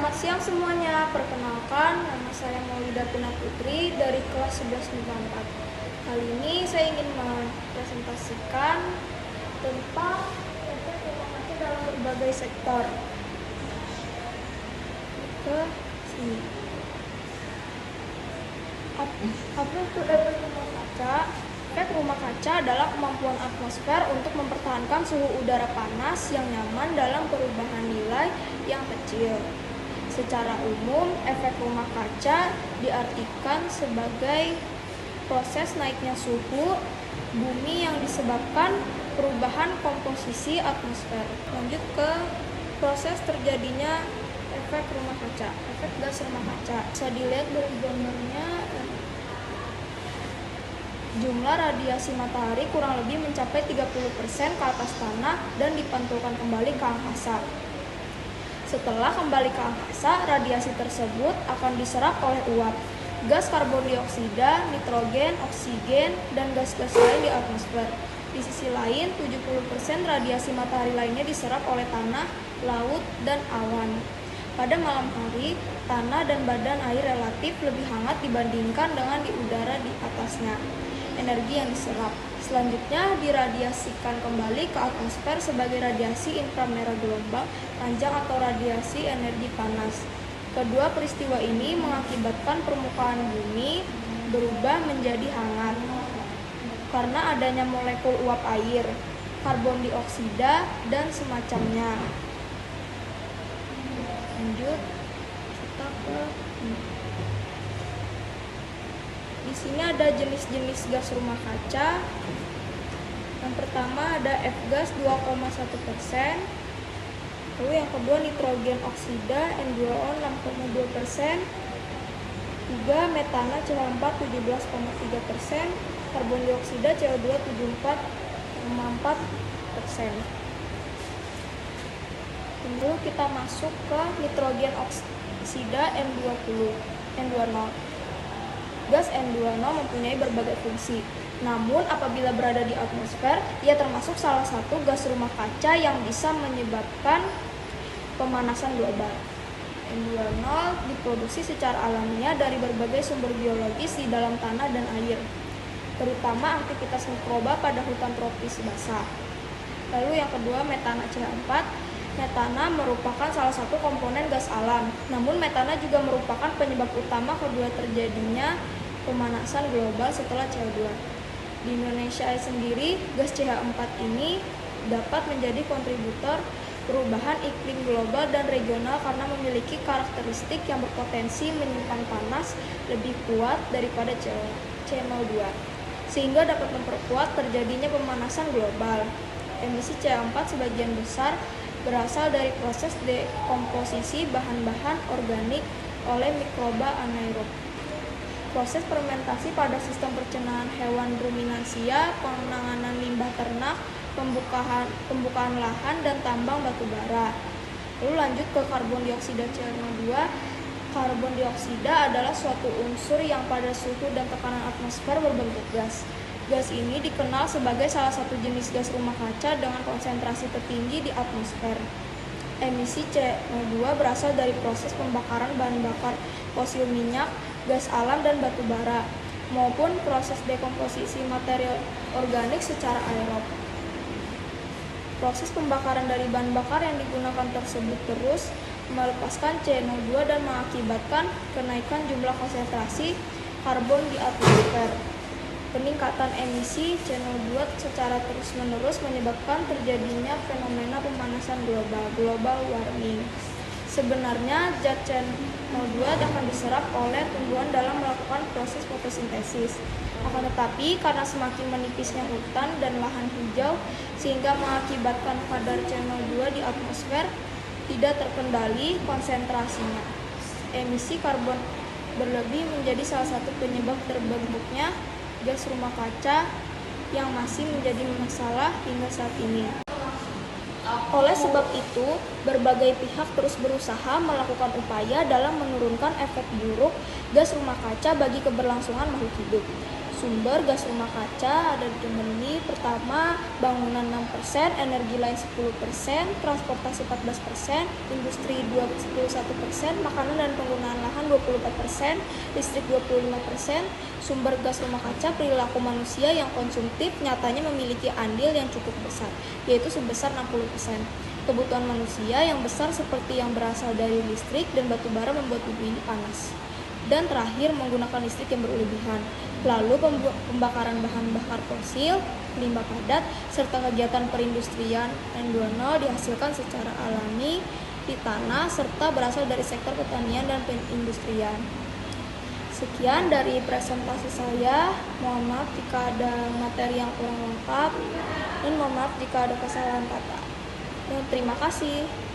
Selamat siang semuanya. Perkenalkan, nama saya Maulida Pina Putri dari kelas 11 MIPA 4. Kali ini saya ingin mempresentasikan tentang efek rumah kaca dalam berbagai sektor. Ke sini. Apa itu efek rumah kaca? Efek rumah kaca adalah kemampuan atmosfer untuk mempertahankan suhu udara panas yang nyaman dalam perubahan nilai yang kecil. Secara umum, efek rumah kaca diartikan sebagai proses naiknya suhu bumi yang disebabkan perubahan komposisi atmosfer. Lanjut ke proses terjadinya efek rumah kaca, efek gas rumah kaca. Bisa dilihat dari gambarnya, jumlah radiasi matahari kurang lebih mencapai 30% ke atas tanah dan dipantulkan kembali ke angkasa. Setelah kembali ke angkasa, radiasi tersebut akan diserap oleh uap, gas karbon dioksida, nitrogen, oksigen, dan gas-gas lain di atmosfer. Di sisi lain, 70% radiasi matahari lainnya diserap oleh tanah, laut, dan awan. Pada malam hari, tanah dan badan air relatif lebih hangat dibandingkan dengan di udara di atasnya. Energi yang diserap selanjutnya diradiasikan kembali ke atmosfer sebagai radiasi inframerah gelombang panjang atau radiasi energi panas. Kedua peristiwa ini mengakibatkan permukaan bumi berubah menjadi hangat karena adanya molekul uap air, karbon dioksida, dan semacamnya. Lanjut kita ke di sini ada jenis-jenis gas rumah kaca. Yang pertama ada F-gas 2,1%. Lalu yang kedua nitrogen oksida N2O 6,2%. 3 metana CH4 17,3%. Karbon dioksida CO2 74,4%. Lalu kita masuk ke nitrogen oksida N20. Gas N2O mempunyai berbagai fungsi. Namun apabila berada di atmosfer, ia termasuk salah satu gas rumah kaca yang bisa menyebabkan pemanasan global. N2O diproduksi secara alamiah dari berbagai sumber biologis di dalam tanah dan air, terutama aktivitas mikroba pada hutan tropis basah. Lalu yang kedua metana CH4. Metana merupakan salah satu komponen gas alam. Namun metana juga merupakan penyebab utama kedua terjadinya pemanasan global setelah CO2. Di Indonesia sendiri, gas CH4 ini dapat menjadi kontributor perubahan iklim global dan regional karena memiliki karakteristik yang berpotensi menyimpan panas lebih kuat daripada CO2, sehingga dapat memperkuat terjadinya pemanasan global. Emisi CH4 sebagian besar berasal dari proses dekomposisi bahan-bahan organik oleh mikroba anaerob. Proses fermentasi pada sistem pencernaan hewan ruminansia, penanganan limbah ternak, pembukaan lahan, dan tambang batu bara. Lalu lanjut ke karbon dioksida CO2. Karbon dioksida adalah suatu unsur yang pada suhu dan tekanan atmosfer berbentuk gas. Gas ini dikenal sebagai salah satu jenis gas rumah kaca dengan konsentrasi tertinggi di atmosfer. Emisi CO2 berasal dari proses pembakaran bahan bakar fosil minyak, gas alam, dan batu bara, maupun proses dekomposisi material organik secara aerob. Proses pembakaran dari bahan bakar yang digunakan tersebut terus melepaskan CO2 dan mengakibatkan kenaikan jumlah konsentrasi karbon di atmosfer. Peningkatan emisi CO2 secara terus-menerus menyebabkan terjadinya fenomena pemanasan global warming. Sebenarnya zat CO2 akan diserap oleh tumbuhan dalam melakukan proses fotosintesis. Akan tetapi karena semakin menipisnya hutan dan lahan hijau sehingga mengakibatkan kadar CO2 di atmosfer tidak terkendali konsentrasinya. Emisi karbon berlebih menjadi salah satu penyebab terbentuknya gas rumah kaca yang masih menjadi masalah hingga saat ini. Oleh sebab itu, berbagai pihak terus berusaha melakukan upaya dalam menurunkan efek buruk gas rumah kaca bagi keberlangsungan makhluk hidup. Sumber gas rumah kaca ada di ini. Pertama, bangunan 6%, energi lain 10%, transportasi 14%, industri 21%, makanan dan penggunaan lahan 24%, listrik 25%. Sumber gas rumah kaca, perilaku manusia yang konsumtif nyatanya memiliki andil yang cukup besar, yaitu sebesar 60%. Kebutuhan manusia yang besar seperti yang berasal dari listrik dan batu bara membuat bumi ini panas. Dan terakhir, menggunakan listrik yang berlebihan. Lalu pembakaran bahan bakar fosil, limbah padat, serta kegiatan perindustrian N20 dihasilkan secara alami di tanah serta berasal dari sektor pertanian dan perindustrian. Sekian dari presentasi saya. Mohon maaf jika ada materi yang kurang lengkap dan mohon maaf jika ada kesalahan kata. Dan terima kasih.